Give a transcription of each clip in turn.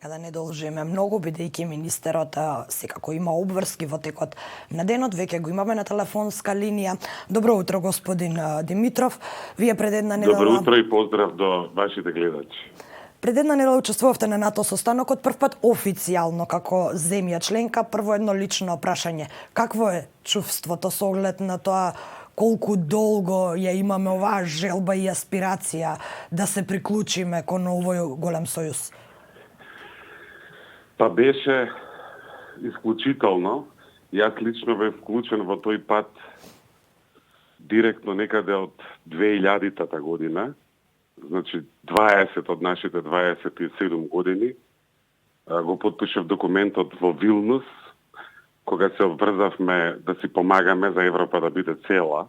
Нека да не должиме многу, бидејќи министерот секако има обврски во текот на денот. Веќе го имаме на телефонска линија. Добро утро, господин Димитров. Вие пред една недела... Добро утро и поздрав до вашите гледачи. Пред една недела учествувавте на НАТО состанокот, првпат официјално како земја членка. Прво едно лично прашање. Какво е чувството со оглед на тоа колку долго ја имаме оваа желба и аспирација да се приклучиме кон овој голем сојуз? Па беше исклучително. Јас лично бев вклучен во тој пат директно некаде од 2000-та година. Значи 20 од нашите 27 години. Го потпишав документот во Вилнус, кога се обврзавме да си помагаме за Европа да биде цела,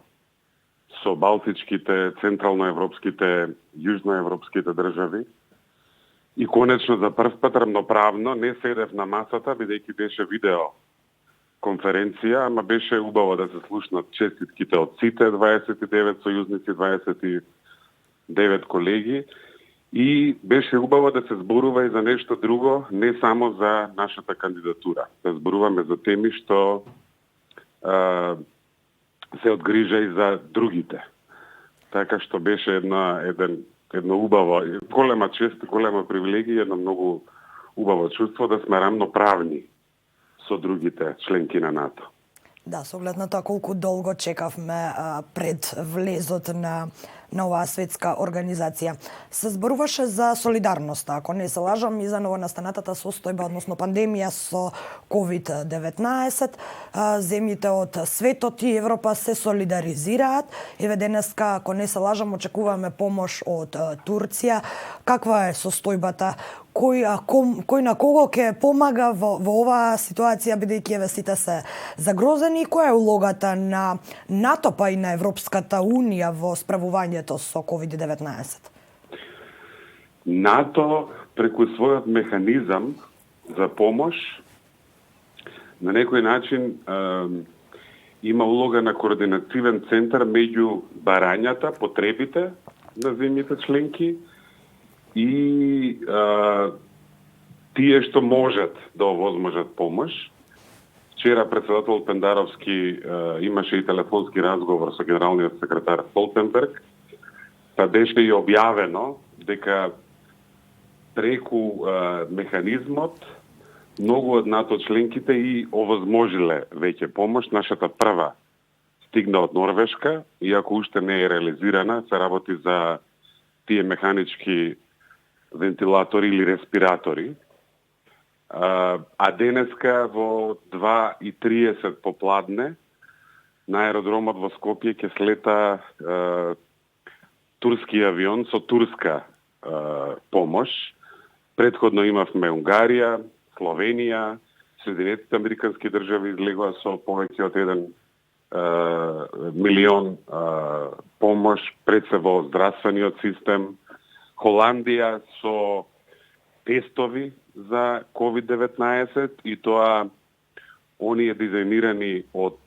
со балтичките, централноевропските, јужноевропските држави. И конечно за прв пат рамноправно не седев на масата, бидејќи беше видео конференција, ама беше убаво да се слушнат честитките од сите 29 сојузници, 29 колеги. И беше убаво да се зборува и за нешто друго, не само за нашата кандидатура. Да зборуваме за теми што се одгрижа и за другите. Така што беше едно убаво, голема чест, голема привилегија, едно многу убаво чувство да сме рамноправни со другите членки на НАТО. Да, со оглед на тоа колку долго чекавме пред влезот на оваа светска организација. Се зборуваше за солидарност, ако не се лажам, и за новонастанатата состојба, односно пандемија со COVID-19. Земјите од светот и Европа се солидаризираат. Еве денеска, ако не се лажам, очекуваме помош од Турција. Каква е состојбата? Кој на кого ќе помага во оваа ситуација, бидејќи еве сите се загрозени, и која е улогата на НАТО па и на Европската Унија во справувањето со COVID-19? НАТО преку својот механизам за помош на некој начин има улога на координативен центар меѓу барањата, потребите на земјите членки и тие што можат да овозможат помош. Вчера председател Пендаровски имаше и телефонски разговор со генералниот секретар Столтенберг, па беше и објавено дека преку механизмот многу од НАТО членките и овозможиле веќе помош. Нашата прва стигна од Норвешка, иако уште не е реализирана, се работи за тие механички вентилатори или респиратори. А денеска во 2:30 попладне на аеродромот во Скопје ќе слета турски авион со турска помош. Предходно имавме Унгарија, Словенија, Соединетите американски држави излегоа со повеќе од 1 милион помош, пред се во здравствениот систем. Холандија со тестови за COVID-19 и тоа оние дизајнирани од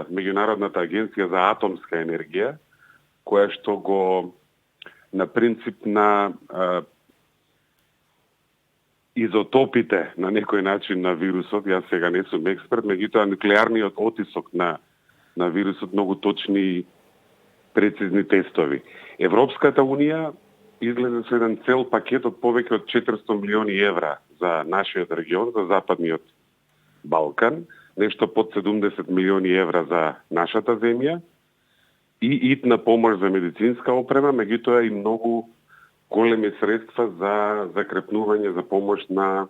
Меѓународната агенција за атомска енергија, која што го на принцип на изотопите на некој начин на вирусот. Јас сега не сум експерт, меѓутоа нуклеарниот отисок на вирусот, многу точни и прецизни тестови. Европската Унија излезе со еден цел пакет од повеќе од 400 милиони евра за нашиот регион, за Западниот Балкан, нешто под 70 милиони евра за нашата земја и итна помош за медицинска опрема, меѓутоа и многу големи средства за закрепнување, за помош на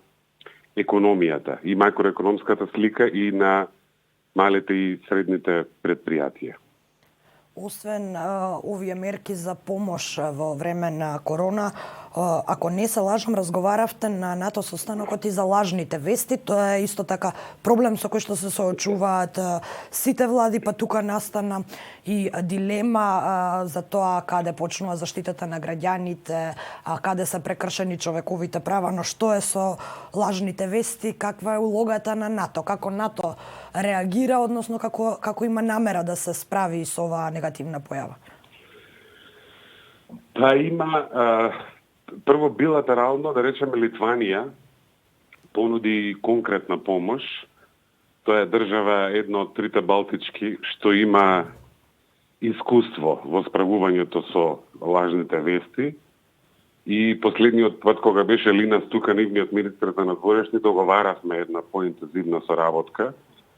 економијата и макроекономската слика и на малите и средните предпријатија. Освен овие мерки за помош во време на корона, ако не се лажам, разговаравте на НАТО состанокот и за лажните вести. Тоа е исто така проблем со кој што се соочуваат сите влади, па тука настана и дилема за тоа каде почнува заштитата на граѓаните, каде се прекршени човековите права, но што е со лажните вести, каква е улогата на НАТО, како НАТО реагира, односно како има намера да се справи со оваа негативна појава? Па има прво билатерално, да речеме Литванија, понуди конкретна помош. Тоа е држава една од трите балтички што има искуство во справувањето со лажните вести. И последниот пат кога беше Лина Стуканивниот министер за надворешни, договаравме една поинтензивна соработка,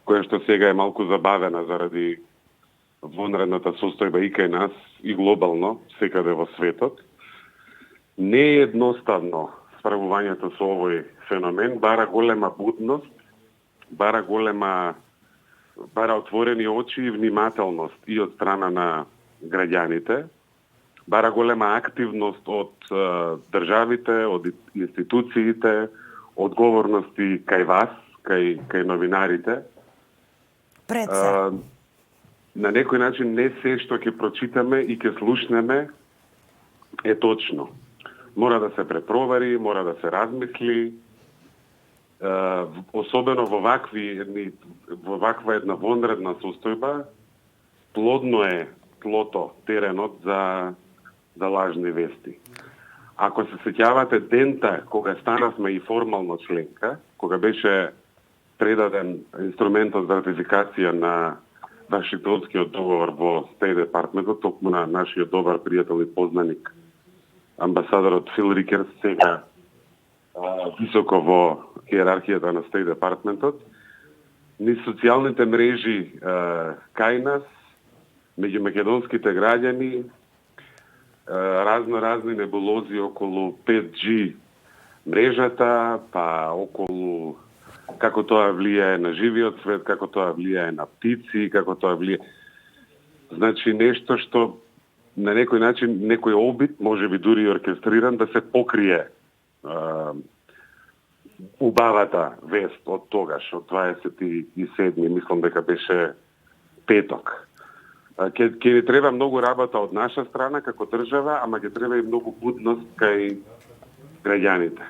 која што сега е малку забавена заради вонредната состојба и кај нас и глобално секаде во светот. Не е едноставно справувањето со овој феномен, бара голема будност, бара отворени очи и внимателност и од страна на граѓаните, бара голема активност од државите, од институциите, одговорности кај вас, кај новинарите. Пред се. На некој начин не се што ќе прочитаме и ќе слушнеме е точно. Мора да се препровери, мора да се размисли, особено во ваква една вонредна состојба, плодно е тлото, теренот за лажни вести. Ако се сеќавате дента кога станавме и формално членка, кога беше предаден инструментот за ратификација на Вашингтонскиот договор во Стейт Департментот, токму на нашиот добар пријател и познаник амбасадорот Фил Рикерс, сега високо во иерархијата на Стейт Департментот, низ социјалните мрежи кај нас, меѓу македонските граѓани, разни небулози околу 5G мрежата, па околу како тоа влијае на живиот свет, како тоа влијае на птици, како тоа влијае. Значи нешто што на некој начин, некој обид, може би дури и оркестриран, да се покрие убавата вест од тогаш, од 27. мислам дека беше петок. Ќе ни треба многу работа од наша страна како држава, ама ќе треба и многу будност кај граѓаните.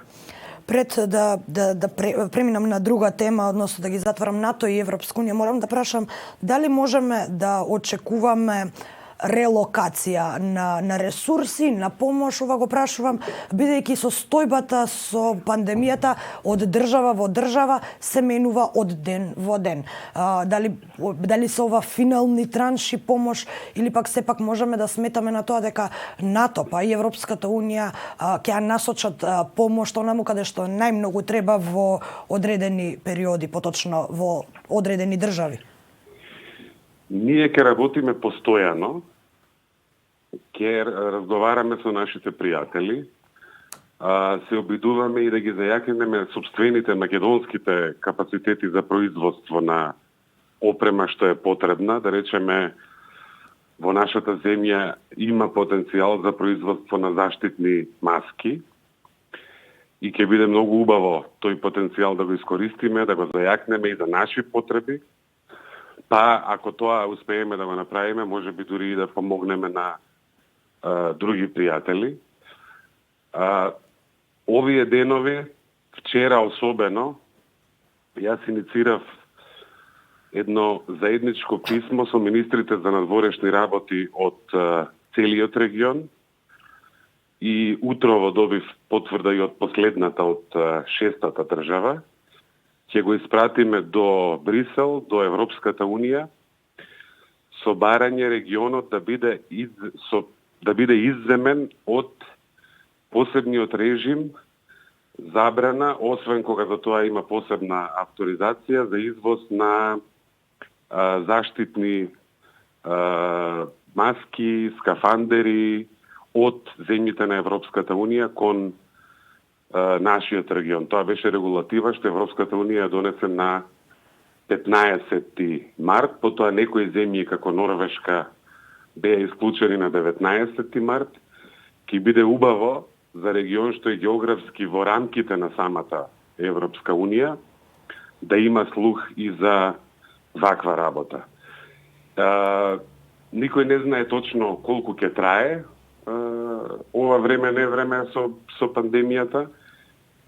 Пред да преминам на друга тема, односно да ги затварам НАТО и Европска унија, морам да прашам дали можеме да очекуваме релокација на ресурси, на помош, ова го прашувам, бидејќи состојбата со пандемијата од држава во држава се менува од ден во ден. Дали се ова финални транши помош или пак сепак можеме да сметаме на тоа дека НАТО па и Европската унија ќе ја насочат помош онаму каде што најмногу треба во одредени периоди, поточно во одредени држави? Ние ќе работиме постојано, ќе разговараме со нашите пријатели, се обидуваме и да ги зајакнеме собствените македонските капацитети за производство на опрема што е потребна. Да речеме, во нашата земја има потенцијал за производство на заштитни маски и ќе биде многу убаво тој потенцијал да го искористиме, да го зајакнеме и за наши потреби. Па, ако тоа успееме да го направиме, може би дури и да помогнеме на други пријатели. Овие денови, вчера особено, јас инициирав едно заедничко писмо со министрите за надворешни работи од целиот регион и утрово добив потврда и од последната, од 6-та држава. Ќе го испратиме до Брисел, до Европската унија, со барање регионот да биде изземен од посебниот режим, забрана, освен кога за тоа има посебна авторизација за извоз на заштитни маски, скафандери од земјите на Европската унија кон нашиот регион. Тоа беше регулатива што Европската унија донесе на 15 март, потоа некои земји како Норвешка беа исклучени на 19 март. Ќе биде убаво за регион што е географски во рамките на самата Европска унија да има слух и за ваква работа. Никој не знае точно колку ќе трае ова време, не време со пандемијата,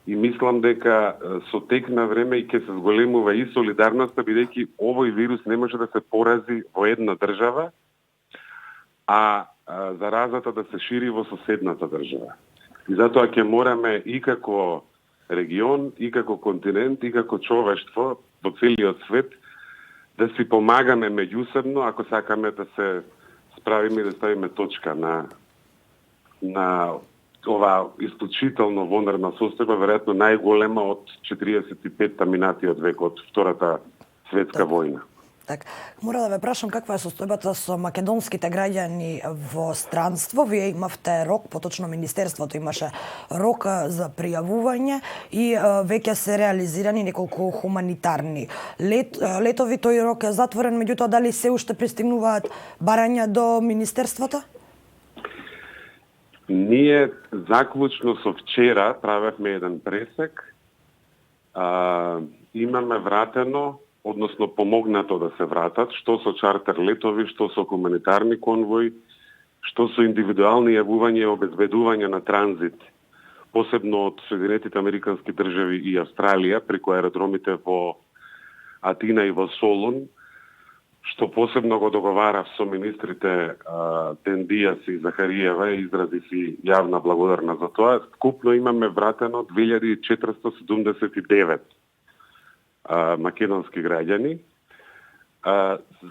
и мислам дека со тек на време и ќе се зголемува и солидарноста, бидејќи овој вирус не може да се порази во една држава, а заразата да се шири во соседната држава. И затоа ќе мораме и како регион, и како континент, и како човештво во целиот свет, да си помагаме меѓусебно, ако сакаме да се справиме и да ставиме точка на ова исклучително вонредна состојба, веројатно најголема од 45-та минатиот век, од Втората светска војна. Так, мора да ве прашам каква е состојбата со македонските граѓани во странство. Вие имавте рок, поточно Министерството имаше рок за пријавување и веќе се реализирани неколку хуманитарни летови. Тој рок е затворен, меѓутоа дали се уште пристигнуваат барања до Министерството? Ние заклучно со вчера правевме еден пресек. Имаме вратено, односно помогнато да се вратат, што со чартер летови, што со хуманитарни конвои, што со индивидуални јавувања и обезбедување на транзит, посебно од Соединетите Американски држави и Австралија, преку аеродромите во Атина и во Солун, што посебно го договарав со министрите Тендијас и Захариева и изрази си јавна благодарна за тоа. Скупно имаме вратено 2479 македонски граѓани.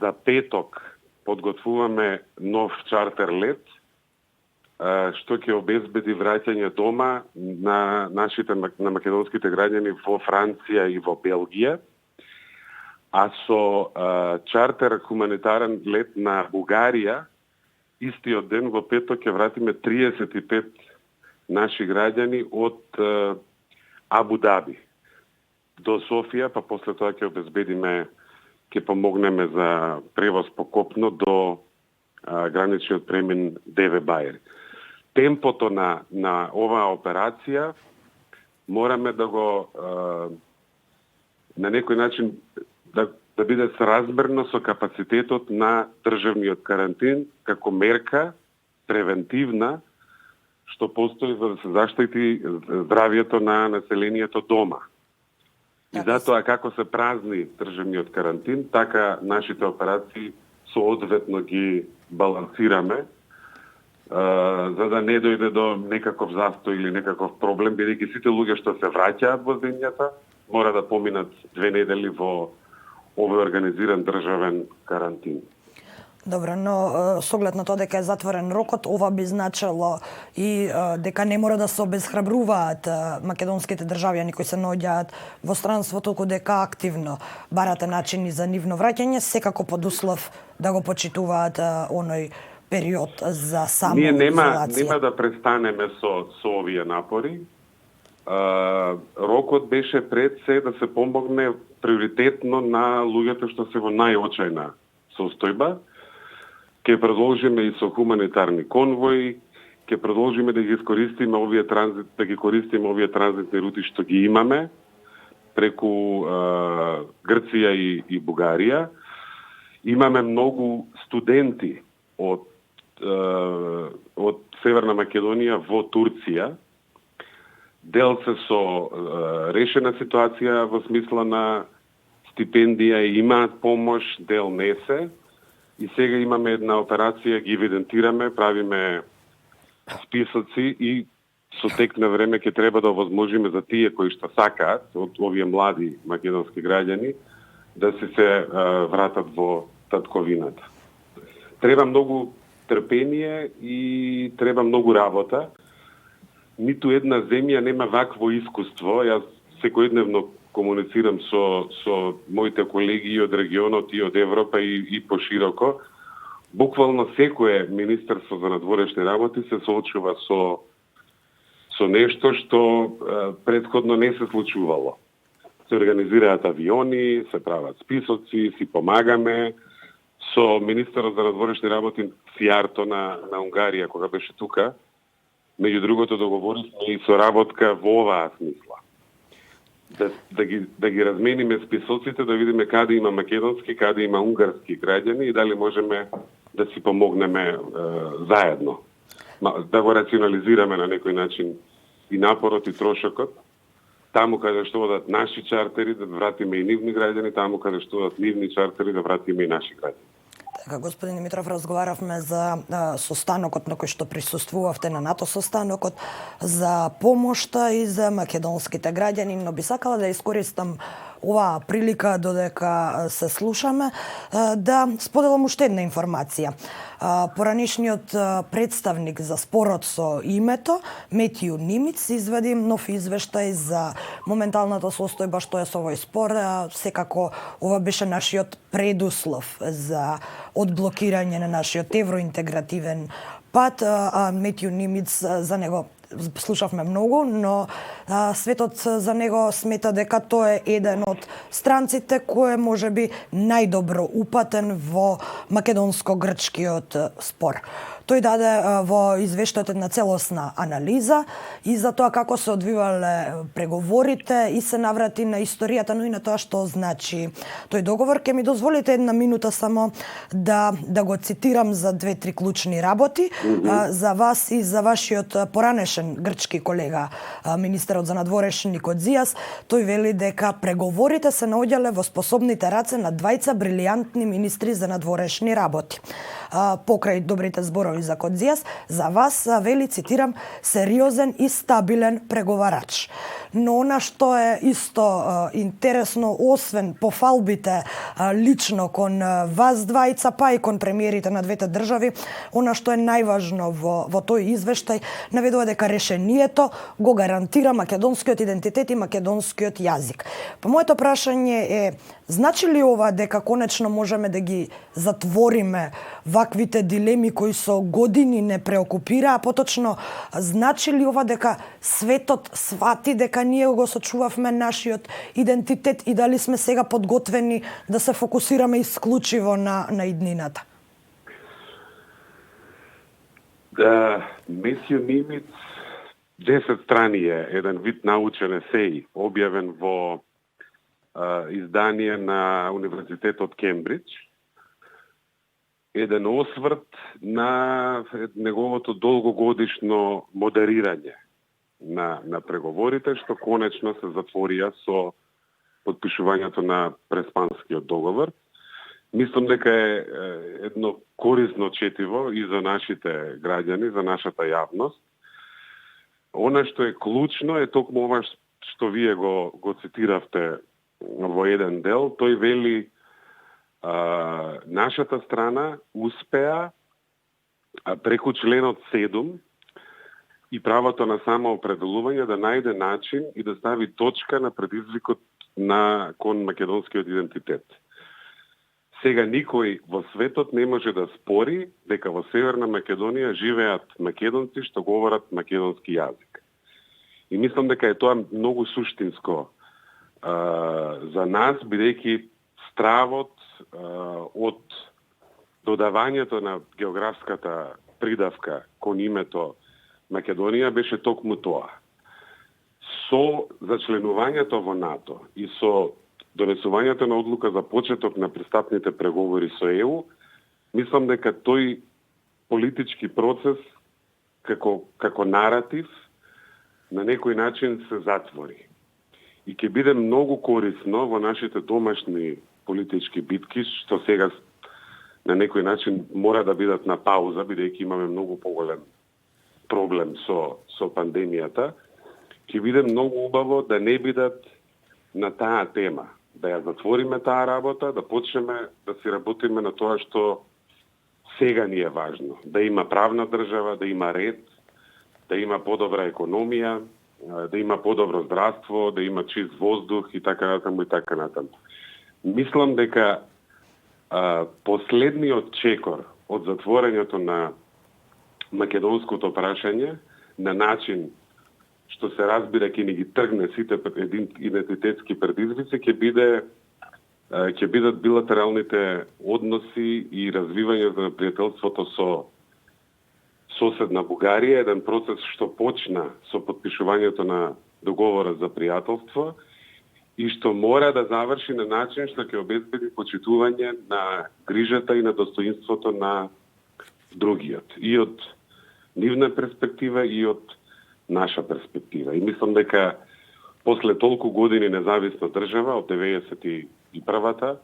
За петок подготвуваме нов чартер лет, што ќе обезбеди враќање дома на нашите на македонските граѓани во Франција и во Белгија. А со чартер хуманитарен лет на Бугарија, истиот ден во петок ќе вратиме 35 наши граѓани од Абу Даби до Софија, па после тоа ќе обезбедиме, ќе помогнеме за превоз по копно до граничниот премин Деве Бајер. Темпото на оваа операција мораме да го на некој начин да биде соразмерно со капацитетот на државниот карантин како мерка превентивна што постои за да се заштити здравјето на населението дома. И затоа како се празни државниот карантин, така нашите операции соодветно ги балансираме, за да не дојде до некаков застој или некаков проблем, бидејќи сите луѓе што се враќаат во земјата мора да поминат 2 недели во овој организиран државен карантин. Добро, но со оглед на тоа дека е затворен рокот, ова би значило и дека не мора да се обезхрабруваат македонските државјани кои се наоѓаат во странство, толку дека активно барате начини за нивно враќање, секако под услов да го почитуваат оној период за самоизолација. Ние нема да престанеме со овие напори. Рокот беше пред се да се помогне приоритетно на луѓето што се во најочајна состојба. Ќе продолжиме и со хуманитарни конвои, ќе продолжиме да ги искористиме овие транзитни рути што ги имаме преку Грција и Бугарија. Имаме многу студенти од Северна Македонија во Турција. Дел се со решена ситуација во смисла на стипендија и имаат помош, дел не се. И сега имаме една операција, ги евидентираме, правиме списоци и со тек на време ќе треба да овозможиме за тие кои што сакаат, од овие млади македонски граѓани, да се вратат во татковината. Треба многу трпение и треба многу работа. Ниту една земја нема вакво искуство. Јас секојдневно комуницирам со моите колеги од регионот и од Европа и пошироко. Буквално секое Министерство за надворешни работи се соочува со нешто што претходно не се случувало. Се организираат авиони, се прават списоци, си помагаме. Со Министерот за надворешни работи Сијарто на Унгарија, кога беше тука, меѓу другото договоривме и соработка во оваа смисла. Да ги размениме списоците, да видиме каде има македонски, каде има унгарски граѓани и дали можеме да си помогнеме заедно. Да го рационализираме на некој начин и напорот и трошокот. Таму каде што одат наши чартери, да вратиме и нивни граѓани, таму каде што одат нивни чартери, да вратиме и наши граѓани. Така, господин Димитров, разговаравме за состанокот на кој што присуствувавте на НАТО состанокот, за помошта и за македонските граѓани, но би сакала да искористам оваа прилика додека се слушаме да споделам уште една информација. Поранишниот представник за спорот со името, Метју Нимиц, извади нов извештај за моменталната состојба што е со овој спор. Секако ова беше нашиот предуслов за одблокирање на нашиот евроинтегративен пат. Метју Нимиц, за него слушавме многу, но светот за него смета дека тој е еден од странците кој е можеби најдобро упатен во македонско-грчкиот спор. Тој даде во извештајот една целосна анализа и за тоа како се одвивале преговорите и се наврати на историјата, но и на тоа што значи тој договор. Ке ми дозволите една минута само да го цитирам за 2-3 клучни работи за вас и за вашиот поранешен грчки колега, министерот за надворешни Никодзијас. Тој вели дека преговорите се наоѓале во способните раце на двајца брилијантни министри за надворешни работи. Покрај добрите зборови за Кодзијас, за вас, вели, цитирам, сериозен и стабилен преговарач. Но она што е исто интересно, освен пофалбите лично кон вас двајца, па и кон премиерите на двете држави, она што е најважно во тој извештај, наведува дека решението го гарантира македонскиот идентитет и македонскиот јазик. По моето прашање е, значи ли ова дека конечно можеме да ги затвориме ваквите дилеми кои со години не преокупира, а поточно значи ли ова дека светот свати дека ние го сочувавме нашиот идентитет и дали сме сега подготвени да се фокусираме исклучиво на иднината? Да, Метју Нимиц 10 страни е еден вид научен есеј, објавен во издание на Универзитетот Кембридж. Еден осврт на неговото долгогодишно модерирање на преговорите, што конечно се затворија со подпишувањето на Преспанскиот договор. Мислам дека е едно корисно четиво и за нашите граѓани, за нашата јавност. Она што е клучно е токму ова што вие го цитиравте во еден дел. Тој вели нашата страна успеа преку членот 7 и правото на самоопределување да најде начин и да стави точка на предизвикот кон македонскиот идентитет. Сега никој во светот не може да спори дека во Северна Македонија живеат македонци што говорат македонски јазик. И мислам дека е тоа многу суштинско за нас, бидејќи стравот од додавањето на географската придавка кон името Македонија беше токму тоа. Со зачленувањето во НАТО и со донесувањето на одлука за почеток на пристапните преговори со ЕУ, мислам дека тој политички процес како наратив на некој начин се затвори. И ќе биде многу корисно во нашите домашни политички битки, што сега на некој начин мора да бидат на пауза, бидејќи имаме многу поголем проблем со пандемијата, ќе биде многу убаво да не бидат на таа тема, да ја затвориме таа работа, да почнеме да си работиме на тоа што сега ни е важно. Да има правна држава, да има ред, да има подобра економија, да има подобро здравство, да има чист воздух и така натаму и така натаму. Мислам дека последниот чекор од затворањето на македонското прашање на начин што се разбира ќе ни ги тргне сите идентитетски предизвици, ќе бидат билатералните односи и развивање на пријателството со соседна Бугарија, еден процес што почна со подпишувањето на договорот за пријателство и што мора да заврши на начин што ќе обезбеди почитување на грижата и на достоинството на другиот. И од нивна перспектива и од наша перспектива. И мислам дека после толку години независна држава, од 91-та,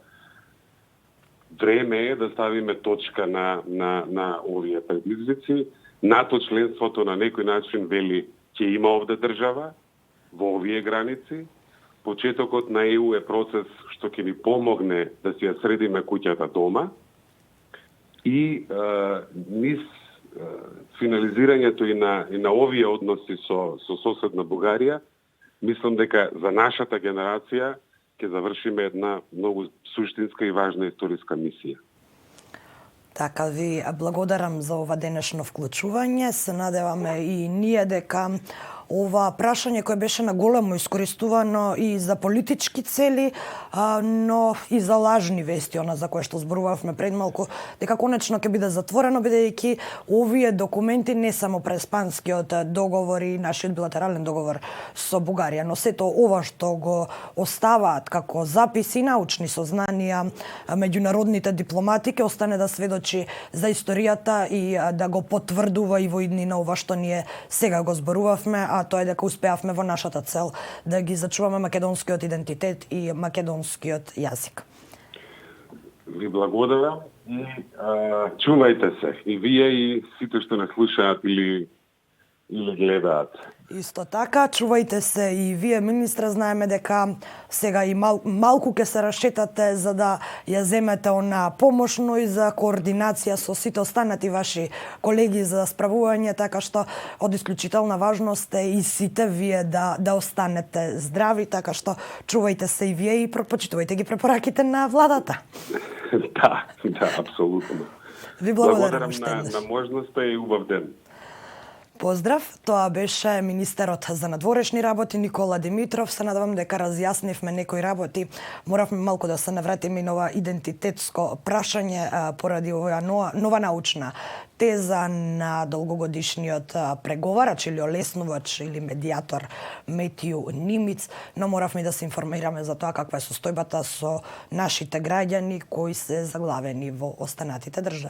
време е да ставиме точка на овие предизвици. НАТО членството на некој начин вели ќе има овде држава во овие граници. Почетокот на ЕУ е процес што ќе ни помогне да си ја средиме куќата дома и низ финализирањето и на овие односи со соседна Бугарија, мислам дека за нашата генерација ќе завршиме една многу суштинска и важна историска мисија. Така ви благодарам за ова денешно вклучување. Се надеваме и ние дека ова прашање кое беше на големо искористувано и за политички цели, но и за лажни вести, она за кое што зборувавме пред малку, дека конечно ќе биде затворено, бидејќи овие документи не само преспанскиот договор и нашиот билатерален договор со Бугарија, но сето ова што го оставаат како записи, научни сознанија, меѓународните дипломати ќе остане да сведочи за историјата и да го потврдува и во иднина ова што ние сега го зборувавме, а тоа е дека успеавме во нашата цел да ги зачуваме македонскиот идентитет и македонскиот јазик. Ви благодарам и чувајте се и вие и сите што не слушаат или гледаат. Исто така, чувајте се и вие, министре, знаеме дека сега и малку ќе се расшетате за да ја земете она помошно и за координација со сите останати ваши колеги за справување, така што од исклучителна важност е и сите вие да останете здрави, така што чувајте се и вие и почитувајте ги препораките на владата. Да, апсолутно. Ви благодарам уште еднаш. На можноста и убав ден. Поздрав, тоа беше министерот за надворешни работи Никола Димитров. Се надевам дека разјаснивме некои работи. Моравме малку да се навратиме и на ова идентитетско прашање поради оваа нова научна теза на долгогодишниот преговарач или олеснувач или медијатор Метју Нимиц, но моравме да се информираме за тоа каква е состојбата со нашите граѓани кои се заглавени во останатите држави.